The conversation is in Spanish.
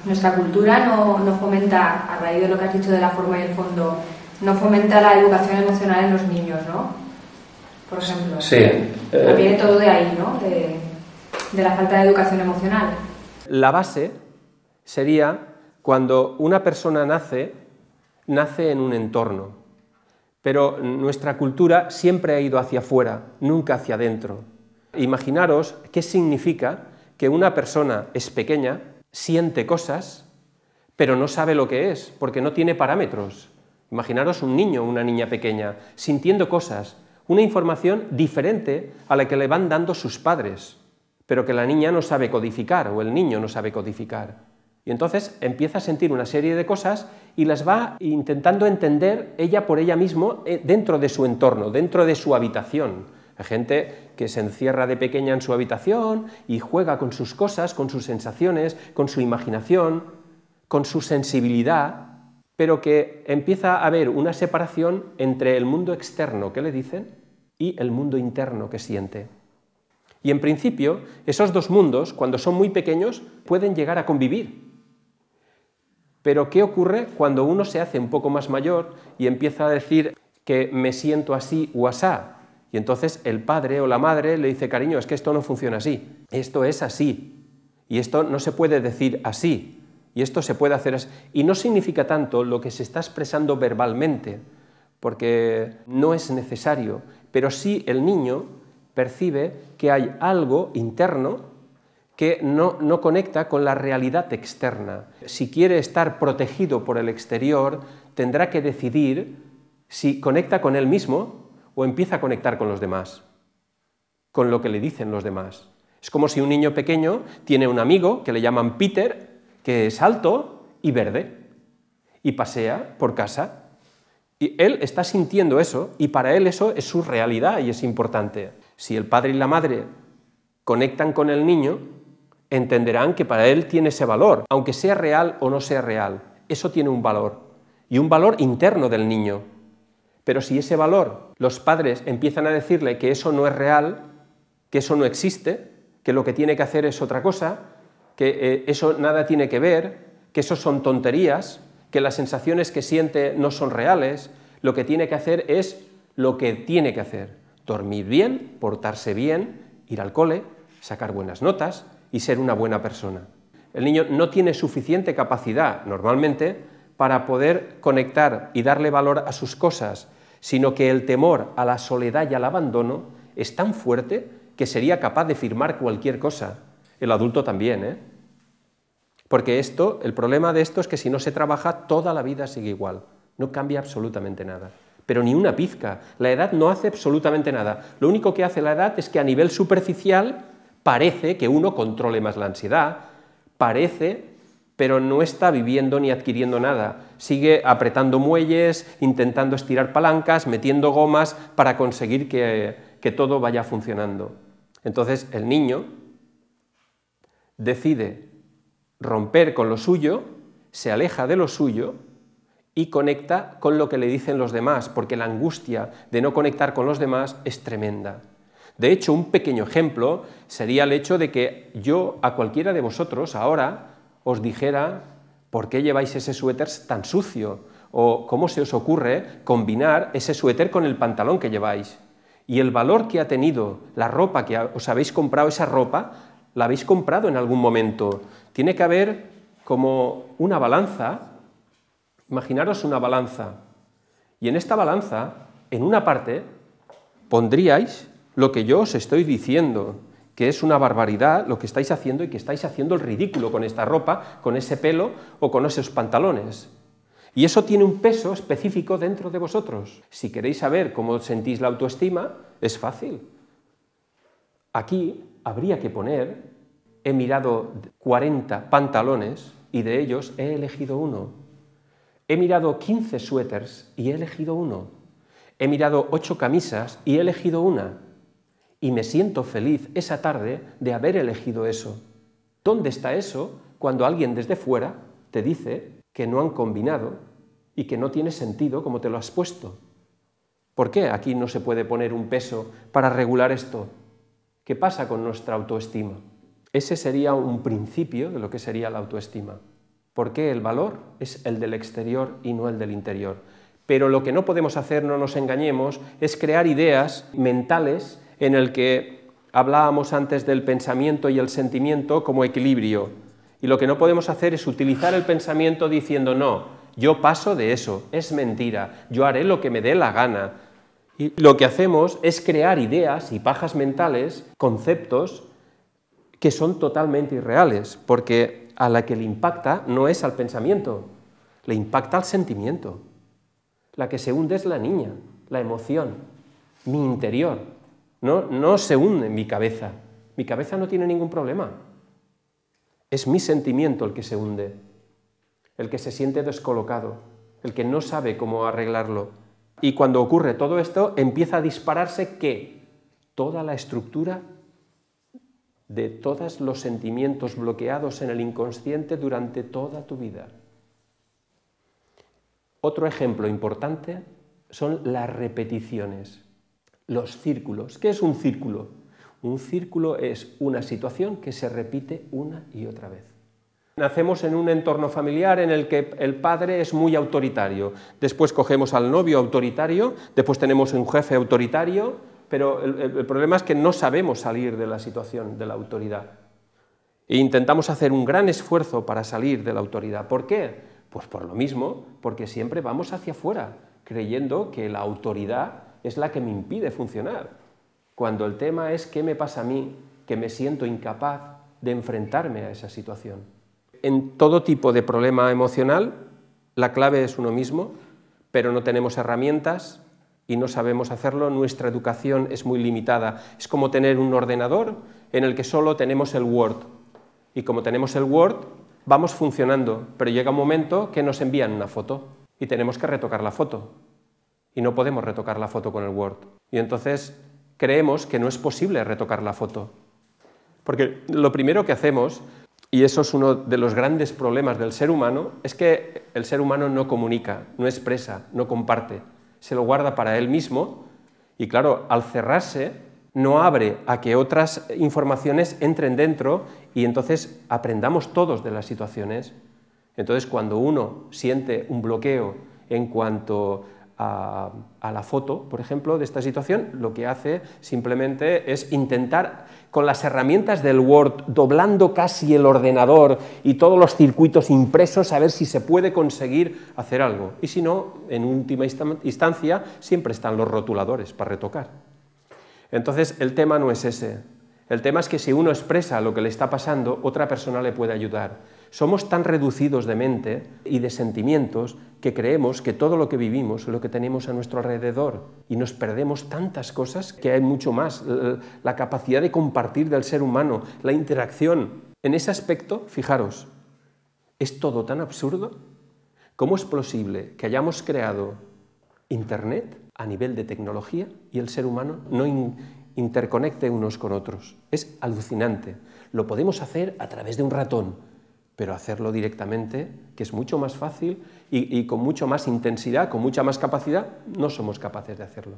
Nuestra cultura no fomenta, a raíz de lo que has dicho de la forma y el fondo, no fomenta la educación emocional en los niños, ¿no? Por ejemplo. Sí. Viene todo de ahí, ¿no? De la falta de educación emocional. La base sería cuando una persona nace en un entorno, pero nuestra cultura siempre ha ido hacia afuera, nunca hacia adentro. Imaginaros qué significa que una persona es pequeña, siente cosas, pero no sabe lo que es, porque no tiene parámetros. Imaginaros un niño o una niña pequeña sintiendo cosas, una información diferente a la que le van dando sus padres, pero que la niña no sabe codificar o el niño no sabe codificar. Y entonces empieza a sentir una serie de cosas y las va intentando entender ella por ella misma dentro de su entorno, dentro de su habitación. Hay gente que se encierra de pequeña en su habitación y juega con sus cosas, con sus sensaciones, con su imaginación, con su sensibilidad, pero que empieza a haber una separación entre el mundo externo que le dicen y el mundo interno que siente. Y en principio, esos dos mundos, cuando son muy pequeños, pueden llegar a convivir. Pero ¿qué ocurre cuando uno se hace un poco más mayor y empieza a decir que me siento así o asá? Y entonces el padre o la madre le dice, cariño, es que esto no funciona así, esto es así, y esto no se puede decir así, y esto se puede hacer así. Y no significa tanto lo que se está expresando verbalmente, porque no es necesario, pero sí el niño percibe que hay algo interno que no conecta con la realidad externa. Si quiere estar protegido por el exterior, tendrá que decidir si conecta con él mismo o empieza a conectar con los demás, con lo que le dicen los demás. Es como si un niño pequeño tiene un amigo que le llaman Peter, que es alto y verde, y pasea por casa. Y él está sintiendo eso, y para él eso es su realidad y es importante. Si el padre y la madre conectan con el niño, entenderán que para él tiene ese valor, aunque sea real o no sea real. Eso tiene un valor, y un valor interno del niño. Pero si ese valor, los padres empiezan a decirle que eso no es real, que eso no existe, que lo que tiene que hacer es otra cosa, que eso nada tiene que ver, que eso son tonterías, que las sensaciones que siente no son reales, lo que tiene que hacer es lo que tiene que hacer. Dormir bien, portarse bien, ir al cole, sacar buenas notas y ser una buena persona. El niño no tiene suficiente capacidad, normalmente, para poder conectar y darle valor a sus cosas, sino que el temor a la soledad y al abandono es tan fuerte que sería capaz de firmar cualquier cosa. El adulto también, ¿eh? Porque el problema de esto es que si no se trabaja, toda la vida sigue igual, no cambia absolutamente nada. Pero ni una pizca, la edad no hace absolutamente nada. Lo único que hace la edad es que a nivel superficial parece que uno controle más la ansiedad, parece, pero no está viviendo ni adquiriendo nada. Sigue apretando muelles, intentando estirar palancas, metiendo gomas para conseguir que todo vaya funcionando. Entonces el niño decide romper con lo suyo, se aleja de lo suyo y conecta con lo que le dicen los demás, porque la angustia de no conectar con los demás es tremenda. De hecho, un pequeño ejemplo sería el hecho de que yo a cualquiera de vosotros ahora os dijera ¿por qué lleváis ese suéter tan sucio? O ¿cómo se os ocurre combinar ese suéter con el pantalón que lleváis? Y el valor que ha tenido la ropa que os habéis comprado, esa ropa, la habéis comprado en algún momento. Tiene que haber como una balanza, imaginaros una balanza, y en esta balanza, en una parte, pondríais lo que yo os estoy diciendo, que es una barbaridad lo que estáis haciendo y que estáis haciendo el ridículo con esta ropa, con ese pelo o con esos pantalones. Y eso tiene un peso específico dentro de vosotros. Si queréis saber cómo sentís la autoestima, es fácil. Aquí habría que poner, he mirado 40 pantalones y de ellos he elegido uno. He mirado 15 suéteres y he elegido uno. He mirado 8 camisas y he elegido una. Y me siento feliz esa tarde de haber elegido eso. ¿Dónde está eso cuando alguien desde fuera te dice que no han combinado y que no tiene sentido como te lo has puesto? ¿Por qué aquí no se puede poner un peso para regular esto? ¿Qué pasa con nuestra autoestima? Ese sería un principio de lo que sería la autoestima. porque el valor es el del exterior y no el del interior. Pero lo que no podemos hacer, no nos engañemos, es crear ideas mentales en el que hablábamos antes del pensamiento y el sentimiento como equilibrio. Y lo que no podemos hacer es utilizar el pensamiento diciendo no, yo paso de eso, es mentira, yo haré lo que me dé la gana. Y lo que hacemos es crear ideas y pajas mentales, conceptos que son totalmente irreales, porque a la que le impacta no es al pensamiento, le impacta al sentimiento. La que se hunde es la niña, la emoción, mi interior. No se hunde en mi cabeza no tiene ningún problema. Es mi sentimiento el que se hunde, el que se siente descolocado, el que no sabe cómo arreglarlo. Y cuando ocurre todo esto, empieza a dispararse ¿qué? Toda la estructura de todos los sentimientos bloqueados en el inconsciente durante toda tu vida. Otro ejemplo importante son las repeticiones, los círculos. ¿Qué es un círculo? Un círculo es una situación que se repite una y otra vez. Nacemos en un entorno familiar en el que el padre es muy autoritario, después cogemos al novio autoritario, después tenemos un jefe autoritario, pero el problema es que no sabemos salir de la situación de la autoridad. E intentamos hacer un gran esfuerzo para salir de la autoridad. ¿Por qué? Pues por lo mismo, porque siempre vamos hacia afuera, creyendo que la autoridad es la que me impide funcionar, cuando el tema es qué me pasa a mí, que me siento incapaz de enfrentarme a esa situación. En todo tipo de problema emocional, la clave es uno mismo, pero no tenemos herramientas y no sabemos hacerlo, nuestra educación es muy limitada. Es como tener un ordenador en el que solo tenemos el Word, y como tenemos el Word, vamos funcionando, pero llega un momento que nos envían una foto y tenemos que retocar la foto, y no podemos retocar la foto con el Word. Y entonces creemos que no es posible retocar la foto, porque lo primero que hacemos, y eso es uno de los grandes problemas del ser humano, es que el ser humano no comunica, no expresa, no comparte, se lo guarda para él mismo y claro, al cerrarse no abre a que otras informaciones entren dentro y entonces aprendamos todos de las situaciones. Entonces cuando uno siente un bloqueo en cuanto a la foto, por ejemplo, de esta situación, lo que hace simplemente es intentar, con las herramientas del Word, doblando casi el ordenador y todos los circuitos impresos, a ver si se puede conseguir hacer algo. Y si no, en última instancia, siempre están los rotuladores para retocar. Entonces, el tema no es ese. El tema es que si uno expresa lo que le está pasando, otra persona le puede ayudar. Somos tan reducidos de mente y de sentimientos que creemos que todo lo que vivimos es lo que tenemos a nuestro alrededor y nos perdemos tantas cosas que hay mucho más. La capacidad de compartir del ser humano, la interacción. En ese aspecto, fijaros, es todo tan absurdo. ¿Cómo es posible que hayamos creado Internet a nivel de tecnología y el ser humano no interconecte unos con otros? Es alucinante. Lo podemos hacer a través de un ratón, pero hacerlo directamente, que es mucho más fácil y con mucha más intensidad, con mucha más capacidad, no somos capaces de hacerlo.